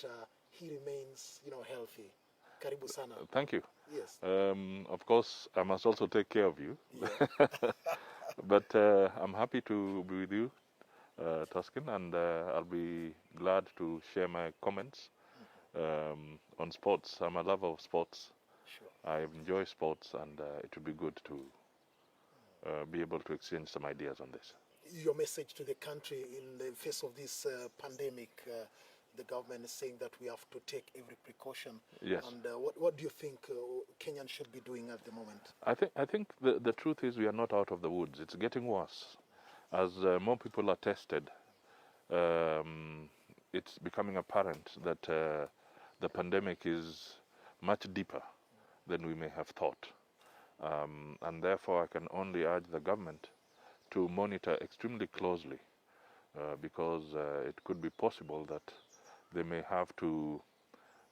that he remains, healthy. Karibu sana. Thank you. Yes. Of course, I must also take care of you. Yeah. But I'm happy to be with you, Toksin, and I'll be glad to share my comments on sports. I'm a lover of sports. Sure. I enjoy sports, and it would be good to be able to exchange some ideas on this. Your message to the country in the face of this pandemic, the government is saying that we have to take every precaution. Yes. And what do you think Kenyans should be doing at the moment? I think the truth is we are not out of the woods. It's getting worse. As more people are tested, it's becoming apparent that the pandemic is much deeper than we may have thought. And therefore, I can only urge the government to monitor extremely closely because it could be possible that they may have to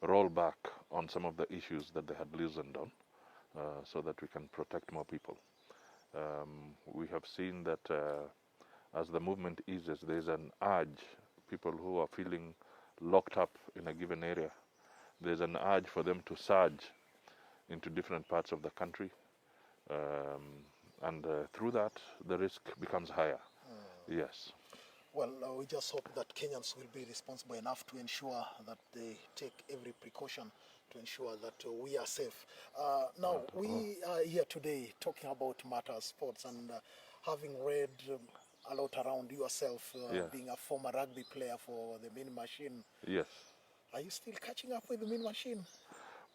roll back on some of the issues that they had loosened on so that we can protect more people. We have seen that as the movement eases, there's an urge, people who are feeling locked up in a given area, there's an urge for them to surge into different parts of the country. And through that, the risk becomes higher. Yes. Well, we just hope that Kenyans will be responsible enough to ensure that they take every precaution to ensure that we are safe. Now, we are here today talking about matters sports, and having read a lot around yourself, being a former rugby player for the Mean Machine. Yes. Are you still catching up with the Mean Machine?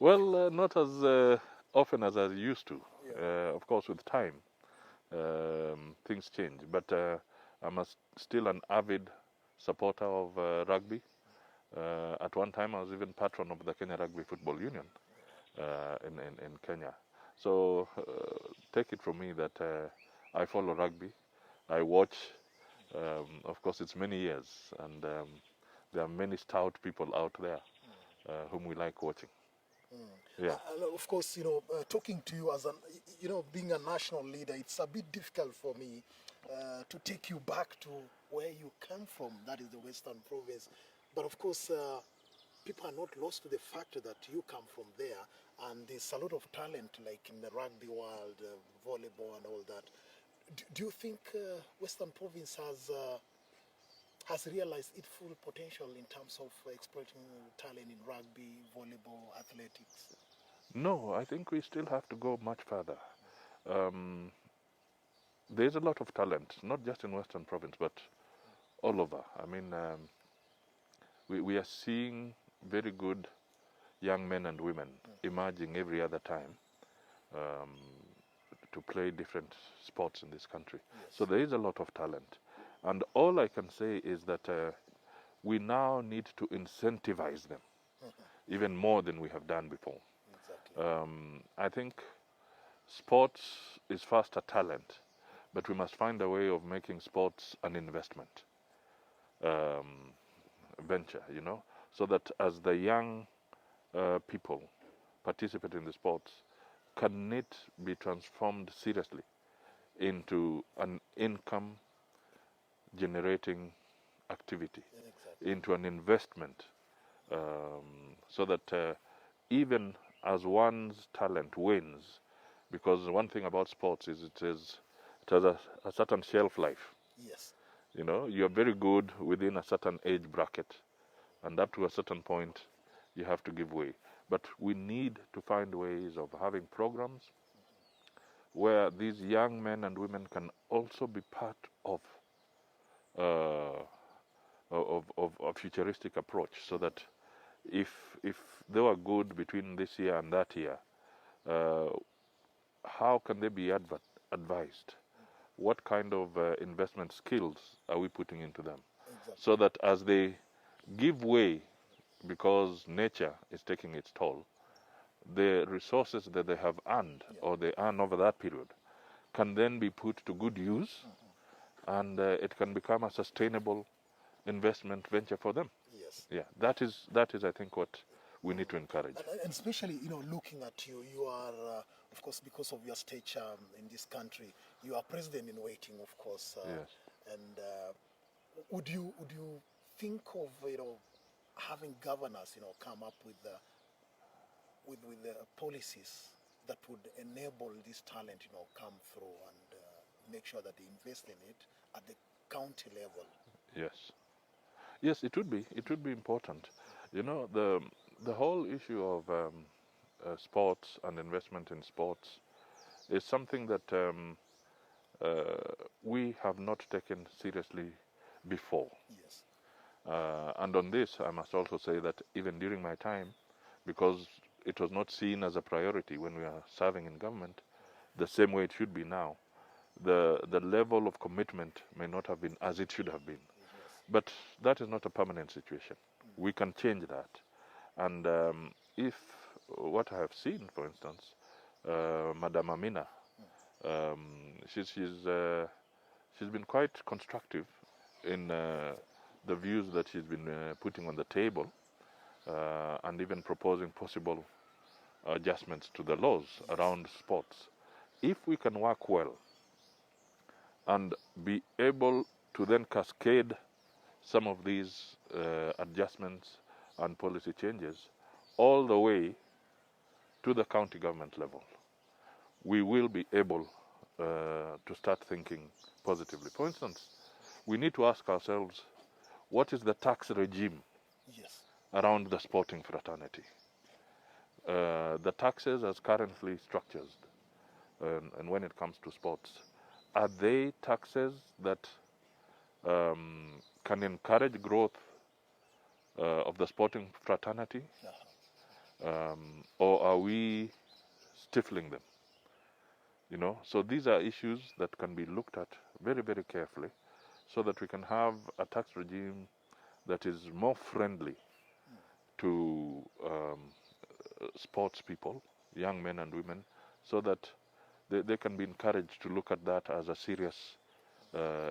Well, not as often as I used to. Yeah. Of course, with time, things change. But I'm still an avid supporter of rugby. At one time, I was even patron of the Kenya Rugby Football Union in Kenya. So take it from me that I follow rugby. I watch. Of course, it's many years, and there are many stout people out there whom we like watching. Yeah. Of course, talking to you as being a national leader, it's a bit difficult for me to take you back to where you come from, that is the Western Province. But of course, people are not lost to the fact that you come from there, and there's a lot of talent, like in the rugby world, volleyball and all that. Do you think Western Province has realized its full potential in terms of exploiting talent in rugby, volleyball, athletics? No, I think we still have to go much further. There's a lot of talent, not just in Western Province, but all over. I mean, we are seeing very good young men and women emerging every other time to play different sports in this country. Yes. So there is a lot of talent. And all I can say is that we now need to incentivize them even more than we have done before. Exactly. I think sports is first a talent, but we must find a way of making sports an investment venture, so that as the young people participate in the sports, can it be transformed seriously into an income generating activity, into an investment, so that even as one's talent wanes, because one thing about sports is it has a certain shelf life. Yes. You're very good within a certain age bracket, and up to a certain point, you have to give way. But we need to find ways of having programs where these young men and women can also be part of a futuristic approach, so that if they were good between this year and that year, how can they be advised? What kind of investment skills are we putting into them? Exactly. So that as they give way, because nature is taking its toll, the resources that they have earned or they earn over that period can then be put to good use, and it can become a sustainable investment venture for them. Yes. Yeah, that is I think what we need to encourage. And especially, looking at you, you are, of course, because of your stature in this country, you are president in waiting, of course. Yes. And would you think of, having governors, come up with the policies that would enable this talent, come through and make sure that they invest in it at the county level. Yes. Yes, it would be. It would be important. You know, the whole issue of sports and investment in sports is something that we have not taken seriously before. Yes. And on this, I must also say that even during my time, because it was not seen as a priority when we are serving in government, the same way it should be now, the level of commitment may not have been as it should have been. Yes. But that is not a permanent situation. We can change that. And if what I have seen, for instance, Madam Amina, she's been quite constructive in the views that she's been putting on the table, and even proposing possible adjustments to the laws around sports. If we can work well and be able to then cascade some of these adjustments and policy changes all the way to the county government level, we will be able to start thinking positively. For instance, we need to ask ourselves, what is the tax regime Yes. around the sporting fraternity? The taxes as currently structured, and when it comes to sports, are they taxes that can encourage growth of the sporting fraternity, or are we stifling them? You know, so these are issues that can be looked at very, very carefully, so that we can have a tax regime that is more friendly to sports people, young men and women, so that they can be encouraged to look at that as a serious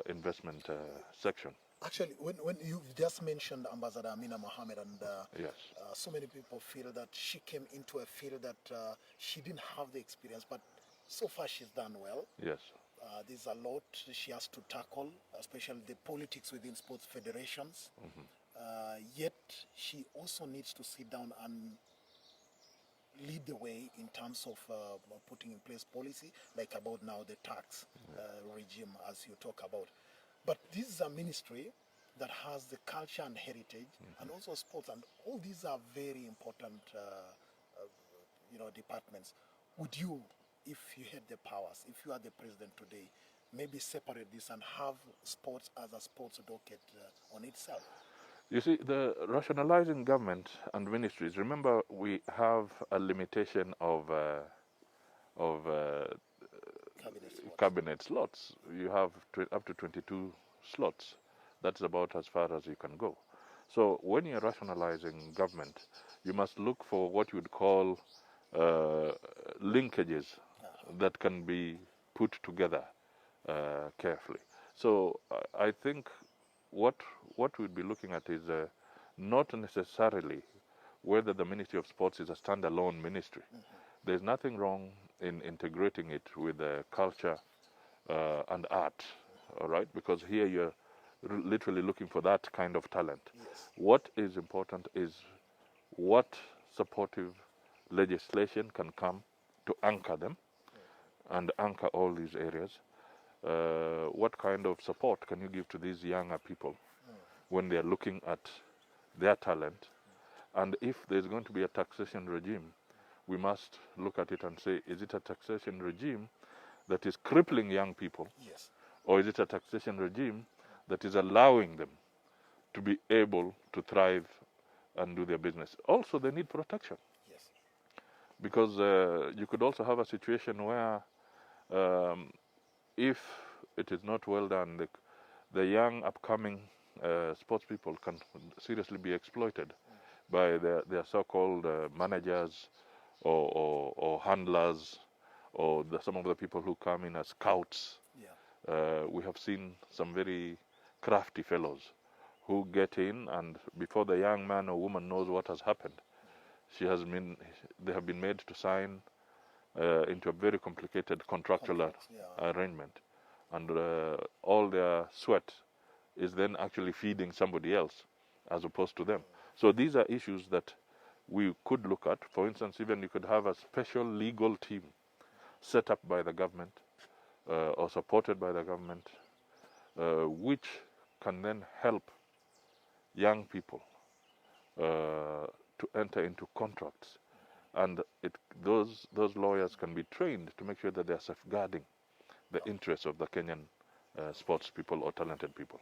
investment section. Actually, when you've just mentioned Ambassador Amina Mohammed, and Yes. so many people feel that she came into a field that she didn't have the experience, but so far she's done well. Yes. There's a lot she has to tackle, especially the politics within sports federations. Yet she also needs to sit down and lead the way in terms of putting in place policy, like about now the tax regime, as you talk about. But this is a ministry that has the culture and heritage, and also sports, and all these are very important, departments. Would you, if you had the powers, if you are the president today, maybe separate this and have sports as a sports docket on itself? You see, the rationalizing government and ministries, remember we have a limitation of cabinet slots. You have up to 22 slots. That's about as far as you can go. So when you're rationalizing government, you must look for what you would call linkages that can be put together carefully. So I think what we'd be looking at is not necessarily whether the Ministry of Sports is a standalone ministry. There's nothing wrong in integrating it with culture and art, all right? Because here you're literally looking for that kind of talent. Yes. What is important is what supportive legislation can come to anchor them and anchor all these areas. What kind of support can you give to these younger people when they're looking at their talent? And if there's going to be a taxation regime, we must look at it and say, is it a taxation regime that is crippling young people? Yes. Or is it a taxation regime that is allowing them to be able to thrive and do their business? Also, they need protection. Yes. Because you could also have a situation where if it is not well done, the young upcoming sports people can seriously be exploited by their so-called managers or handlers, or some of the people who come in as scouts. Yeah. We have seen some very crafty fellows who get in, and before the young man or woman knows what has happened, they have been made to sign into a very complicated contractual arrangement, and all their sweat is then actually feeding somebody else as opposed to them. So these are issues that we could look at. For instance, even you could have a special legal team set up by the government or supported by the government, which can then help young people to enter into contracts, and those lawyers can be trained to make sure that they are safeguarding the interests of the Kenyan sports people or talented people.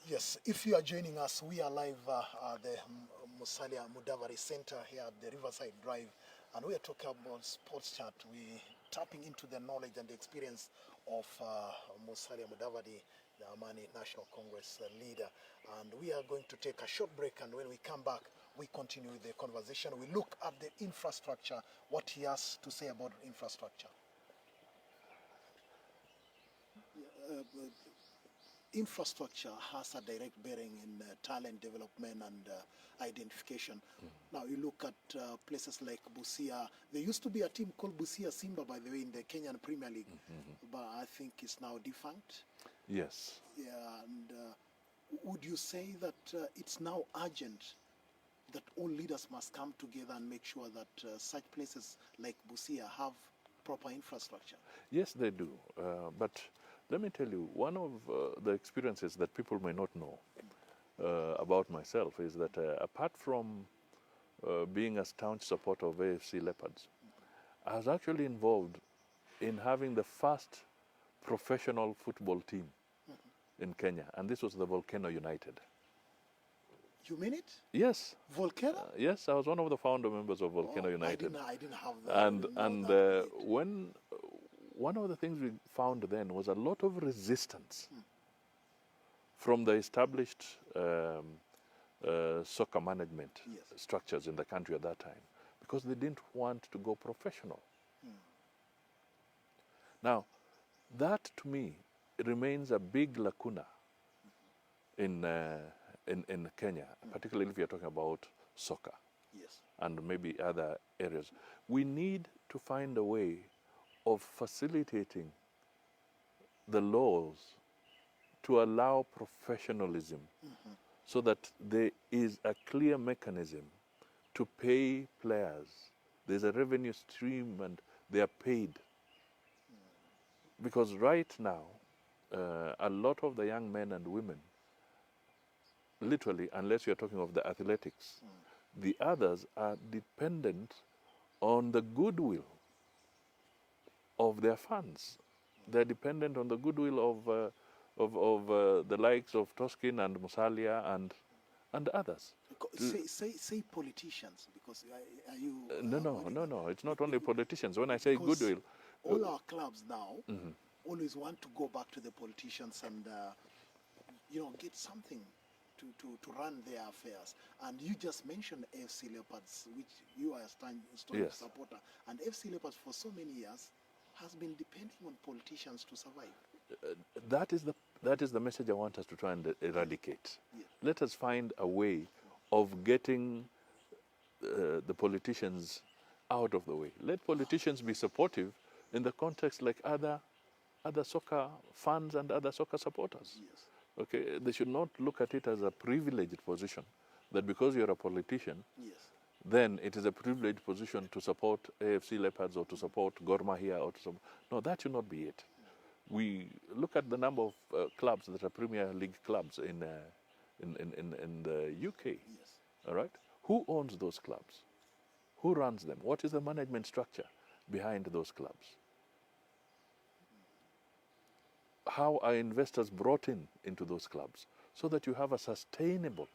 Yes, if you are joining us, we are live at the Musalia Mudavadi Center here at the Riverside Drive, and we are talking about sports chat. We're tapping into the knowledge and the experience of Musalia Mudavadi, the Amani National Congress leader. And we are going to take a short break, and when we come back, we continue the conversation. We look at the infrastructure, what he has to say about infrastructure. Infrastructure has a direct bearing in talent development and identification. Now you look at places like Busia. There used to be a team called Busia Simba, by the way, in the Kenyan Premier League, but I think it's now defunct. Yes. Yeah, and would you say that it's now urgent that all leaders must come together and make sure that such places like Busia have proper infrastructure? Yes, they do. But let me tell you, one of the experiences that people may not know about myself is that apart from being a staunch supporter of AFC Leopards, I was actually involved in having the first professional football team in Kenya, and this was the Volcano United. You mean it? Yes. Volcano? Yes, I was one of the founder members of Volcano United. I didn't have that. And when one of the things we found then was a lot of resistance from the established soccer management structures in the country at that time, because they didn't want to go professional. Now, that to me remains a big lacuna in Kenya, particularly if you're talking about soccer and maybe other areas. We need to find a way of facilitating the laws to allow professionalism so that there is a clear mechanism to pay players. There's a revenue stream and they are paid. Because right now, a lot of the young men and women, literally, unless you're talking of the athletics, the others are dependent on the goodwill of their fans. They're dependent on the goodwill of the likes of Toksin and Musalia and others. Say politicians, because are you... No, it's not only politicians. When I say goodwill... All our clubs now always want to go back to the politicians and, get something to run their affairs. And you just mentioned FC Leopards, which you are a strong supporter. And FC Leopards for so many years has been depending on politicians to survive. That is the message I want us to try and eradicate. Let us find a way of getting the politicians out of the way. Let politicians be supportive in the context like other soccer fans and other soccer supporters. Okay, they should not look at it as a privileged position, that because you're a politician, then it is a privileged position to support AFC Leopards or to support Gor Mahia or to support... No, that should not be it. We look at the number of clubs that are Premier League clubs in the UK. All right, who owns those clubs? Who runs them? What is the management structure behind those clubs? How are investors brought into those clubs so that you have a sustainable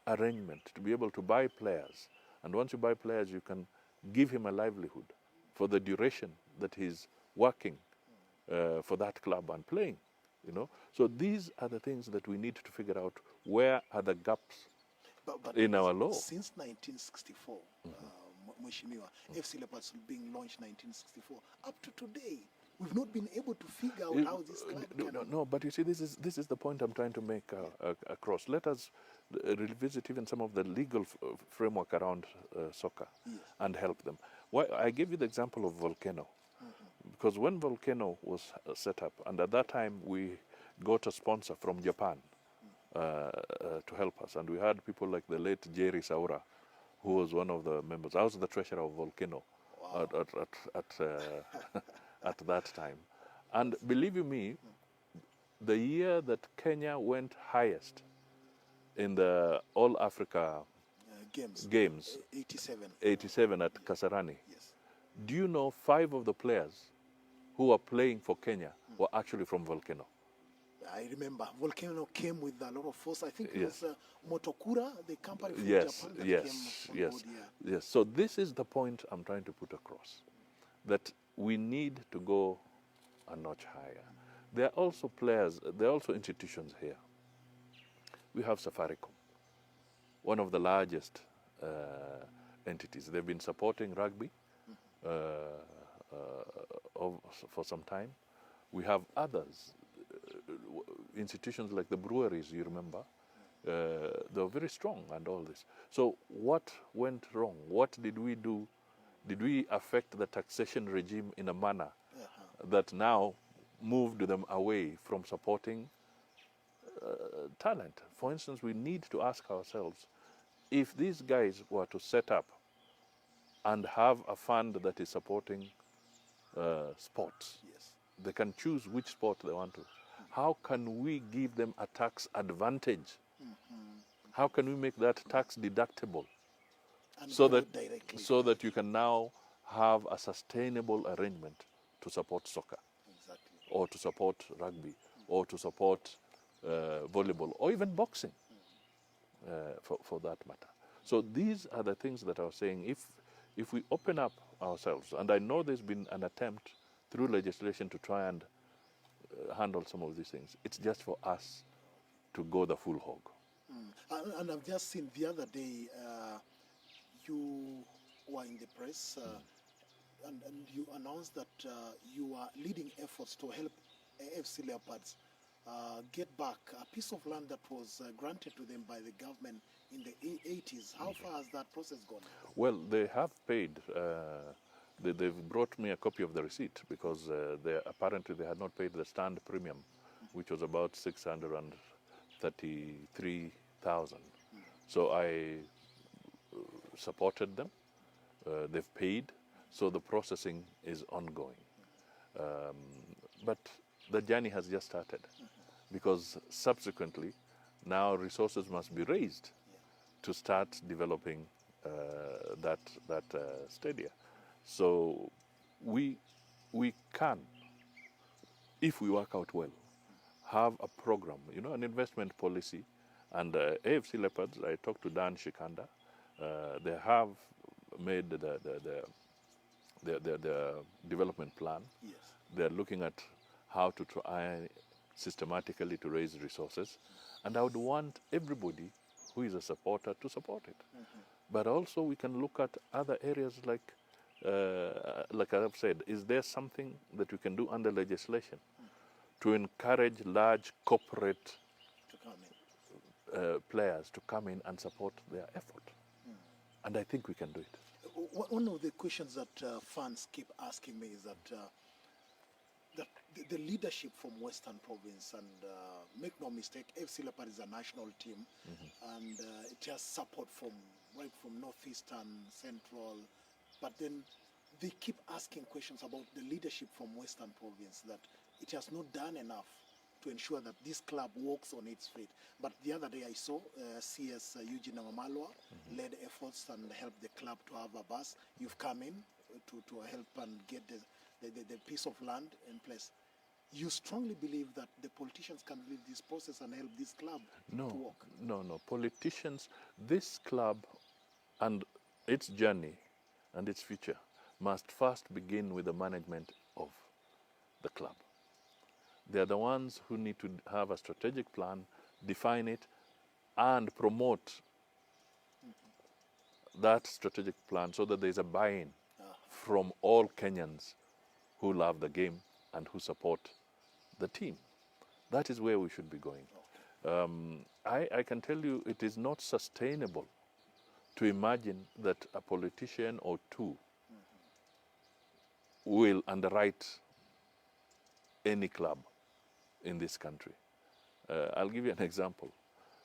arrangement to be able to buy players? And once you buy players, you can give him a livelihood for the duration that he's working for that club and playing. So these are the things that we need to figure out. Where are the gaps in our law? Since 1964, Mheshimiwa, FC Leopards being launched 1964, up to today, we've not been able to figure out how this club can... No, but you see, this is the point I'm trying to make across. Let us revisit even some of the legal framework around soccer and help them. I gave you the example of Volcano, because when Volcano was set up, and at that time we got a sponsor from Japan to help us. And we had people like the late Jerry Saura, who was one of the members. I was the treasurer of Volcano at that time. And believe you me, the year that Kenya went highest in the All Africa Games 87 at Kasarani, Yes. do you know 5 of the players who were playing for Kenya were actually from Volcano? I remember Volcano came with a lot of force. I think it Yes. was Motokura, the company from Yes, Japan that yes, came on yes, board here. yes. So this is the point I'm trying to put across, that we need to go a notch higher. There are also players, there are also institutions here. We have Safaricom, one of the largest entities. They've been supporting rugby for some time. We have others, institutions like the breweries, you remember, they were very strong and all this. So what went wrong? What did we do? Did we affect the taxation regime in a manner that now moved them away from supporting talent? For instance, we need to ask ourselves, if these guys were to set up and have a fund that is supporting sports, Yes. they can choose which sport they want to. How can we give them a tax advantage? How can we make that tax deductible And so grow that directly. so that you can now have a sustainable arrangement to support soccer, Exactly. or to support rugby, or to support volleyball, or even boxing, for that matter. So these are the things that I was saying. If we open up ourselves, and I know there's been an attempt through legislation to try and handle some of these things, it's just for us to go the full hog. And I've just seen the other day, you were in the press and you announced that you are leading efforts to help AFC Leopards get back a piece of land that was granted to them by the government in the 80s. How far has that process gone? Well, they have paid. They've brought me a copy of the receipt, because apparently they had not paid the stand premium, which was about 633,000. So I supported them. They've paid, so the processing is ongoing. But the journey has just started, because subsequently now resources must be raised to start developing that stadia. So we can, if we work out well, have a program, an investment policy. And AFC Leopards, I talked to Dan Shikanda, they have made the development plan. Yes. They're looking at how to try systematically to raise resources. And I would want everybody who is a supporter to support it. But also we can look at other areas like I've said, is there something that we can do under legislation to encourage large corporate To come in. players to come in and support their effort? And I think we can do it. One of the questions that fans keep asking me is that the leadership from Western Province, and make no mistake, FC Leopard is a national team, and it has support from Northeastern, Central, but then they keep asking questions about the leadership from Western Province, that it has not done enough to ensure that this club walks on its feet. But the other day I saw CS Eugene Amamalwa led efforts and helped the club to have a bus. You've come in to help and get the piece of land in place. You strongly believe that the politicians can lead this process and help this club to work? No. Politicians, this club and its journey and its future must first begin with the management of the club. They are the ones who need to have a strategic plan, define it, and promote that strategic plan so that there is a buy-in from all Kenyans who love the game and who support the team. That is where we should be going. I can tell you it is not sustainable to imagine that a politician or two will underwrite any club in this country. I'll give you an example.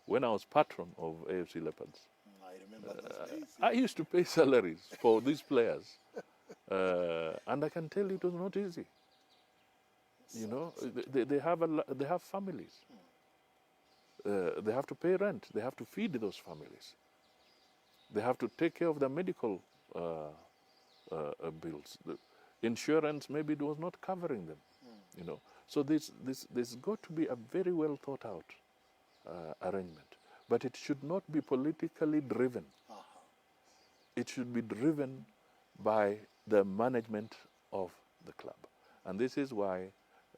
when I was patron of AFC Leopards, I remember those days. I used to pay salaries for these players. And I can tell you it was not easy. You know, they have families. They have to pay rent. They have to feed those families. They have to take care of their medical bills. The insurance, maybe it was not covering them. You know, so there's got to be a very well thought out arrangement, but it should not be politically driven. It should be driven by the management of the club, and this is why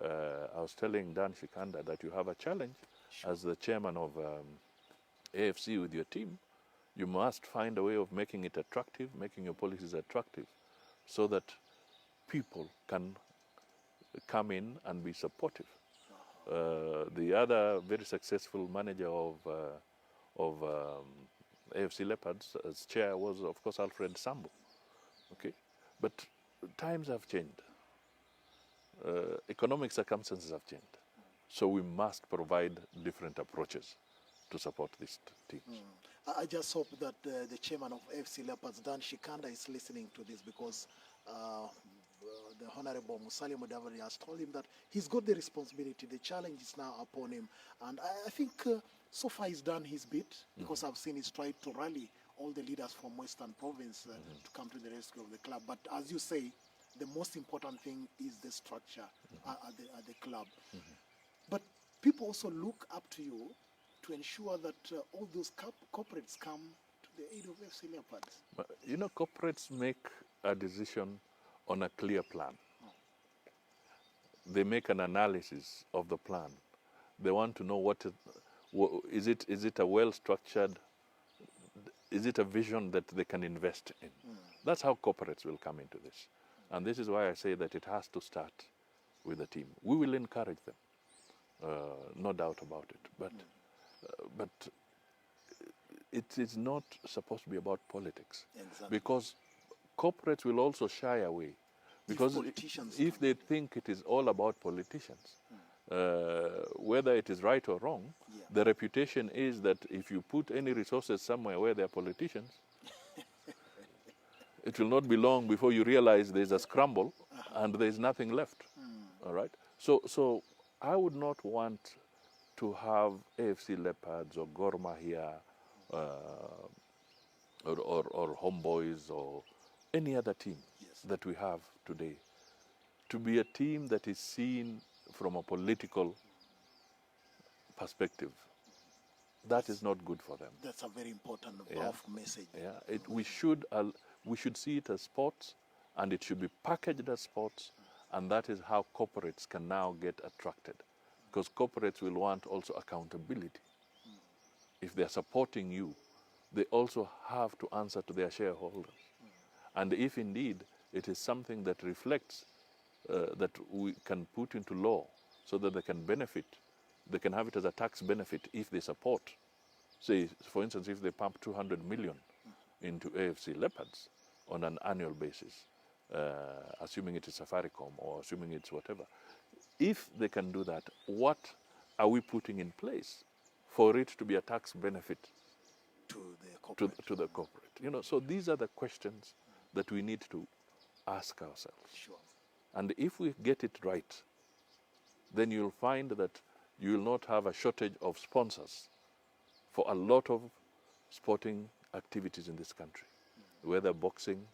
I was telling Dan Shikanda that you have a challenge as the chairman of AFC with your team. You must find a way of making it attractive, making your policies attractive, so that people can come in and be supportive. The other very successful manager of AFC Leopards as chair was, of course, Alfred Sambo. Okay, but times have changed. Economic circumstances have changed. So we must provide different approaches to support these teams. I just hope that the chairman of FC Leopards, Dan Shikanda, is listening to this, because the Honorable Musalia Mudavadi has told him that he's got the responsibility. The challenge is now upon him. And I think so far he's done his bit, because I've seen he's tried to rally all the leaders from Western Province to come to the rescue of the club. But as you say, the most important thing is the structure at the club. But people also look up to you to ensure that all those corporates come to the aid of FC Leopards. But, you know, corporates make a decision on a clear plan. They make an analysis of the plan. They want to know is it a well-structured, is it a vision that they can invest in? That's how corporates will come into this. And this is why I say that it has to start with the team. We will encourage them, no doubt about it. But it is not supposed to be about politics. Exactly. Because corporates will also shy away. Because if they think it is all about politicians, whether it is right or wrong, the reputation is that if you put any resources somewhere where there are politicians, it will not be long before you realize there's a scramble and there's nothing left. All right? So I would not want to have AFC Leopards or Gor Mahia or Homeboys or any other team that we have today to be a team that is seen from a political perspective. That is not good for them. That's a very important, powerful message. Yeah, we should see it as sports, and it should be packaged as sports, and that is how corporates can now get attracted, because corporates will want also accountability. If they are supporting you, they also have to answer to their shareholders. And if indeed it is something that reflects, that we can put into law so that they can benefit, they can have it as a tax benefit if they support. Say, for instance, if they pump 200 million into AFC Leopards on an annual basis, assuming it is Safaricom or assuming it's whatever, if they can do that, what are we putting in place for it to be a tax benefit to the corporate? You know, so these are the questions that we need to ask ourselves. Sure. And if we get it right, then you'll find that you will not have a shortage of sponsors for a lot of sporting activities in this country, whether boxing,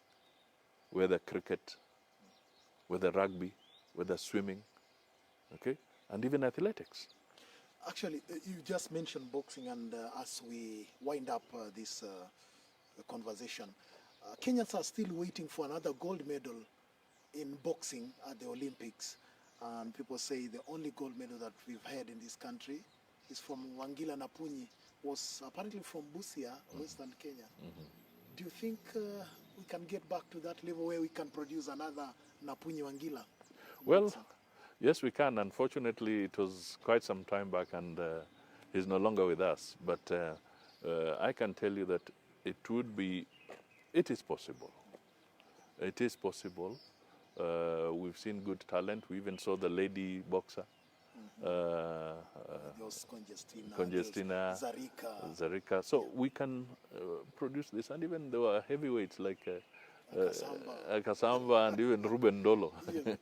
whether cricket, whether rugby, whether swimming, okay, and even athletics. Actually, you just mentioned boxing, and as we wind up this conversation, Kenyans are still waiting for another gold medal in boxing at the Olympics. And people say the only gold medal that we've had in this country is from Wangila Napunyi, was apparently from Busia, Western Kenya. Do you think we can get back to that level where we can produce another Napunyi Wangila? Well, yes, we can. Unfortunately, it was quite some time back, and he's no longer with us. But I can tell you that it is possible. It is possible. We've seen good talent. We even saw the lady boxer Those Congestina, Congestina, those Zarika, Zarika. So we can produce this, and even there were heavyweights like Kasamba. Kasamba and even Ruben Dolo. Yes,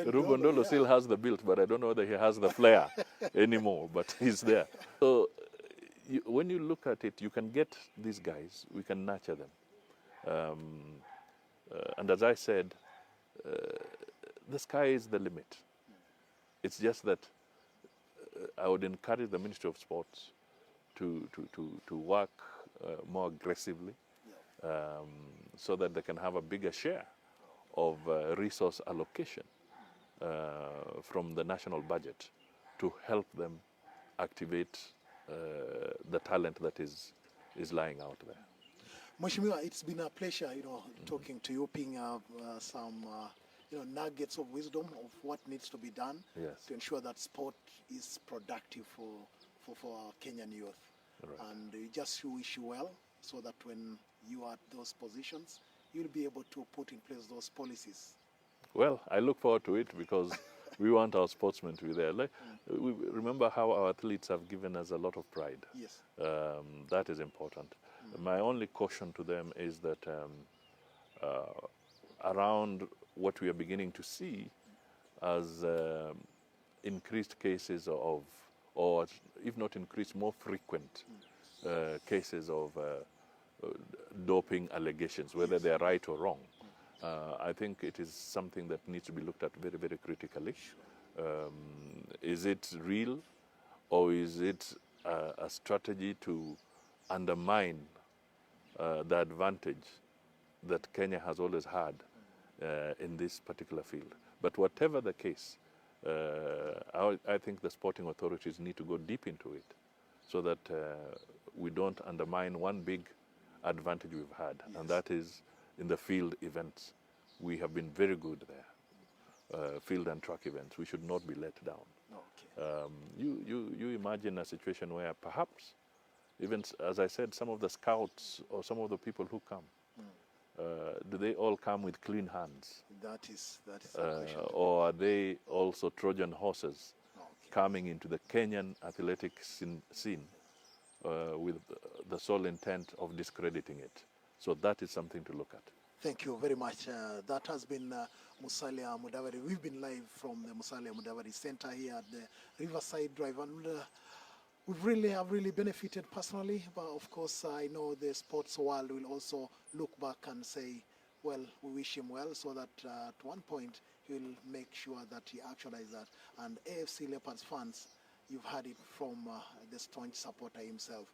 Ruben Dolo yeah. still has the build, but I don't know whether he has the flair anymore, but he's there. So when you look at it, you can get these guys, we can nurture them. And as I said, the sky is the limit. It's just that I would encourage the Ministry of Sports to work more aggressively, so that they can have a bigger share of resource allocation from the national budget to help them activate the talent that is lying out there. Mheshimiwa, it's been a pleasure, talking to you, picking up some, nuggets of wisdom of what needs to be done to ensure that sport is productive for our Kenyan youth. Right. And we just wish you well, so that when you are at those positions, you'll be able to put in place those policies. Well, I look forward to it, because we want our sportsmen to be there. We remember how our athletes have given us a lot of pride. Yes. That is important. My only caution to them is that around what we are beginning to see as increased cases of, or if not increased, more frequent cases of doping allegations, whether they are right or wrong. I think it is something that needs to be looked at very, very critically. Is it real, or is it a strategy to undermine the advantage that Kenya has always had in this particular field? But whatever the case, I think the sporting authorities need to go deep into it, so that we don't undermine one big advantage we've had, and that is in the field events. We have been very good there. Field and track events, we should not be let down. Okay. You imagine a situation where perhaps, even as I said, some of the scouts or some of the people who come, do they all come with clean hands? That is the question. Or are they also Trojan horses coming into the Kenyan athletic scene with the sole intent of discrediting it? So that is something to look at. Thank you very much. That has been Musalia Mudavadi. We've been live from the Musalia Mudavadi Center here at the Riverside Drive, and have really benefited personally. But of course, I know the sports world will also look back and say, well, we wish him well, so that at one point he will make sure that he actualizes that. And AFC Leopards fans, you've heard it from the staunch supporter himself.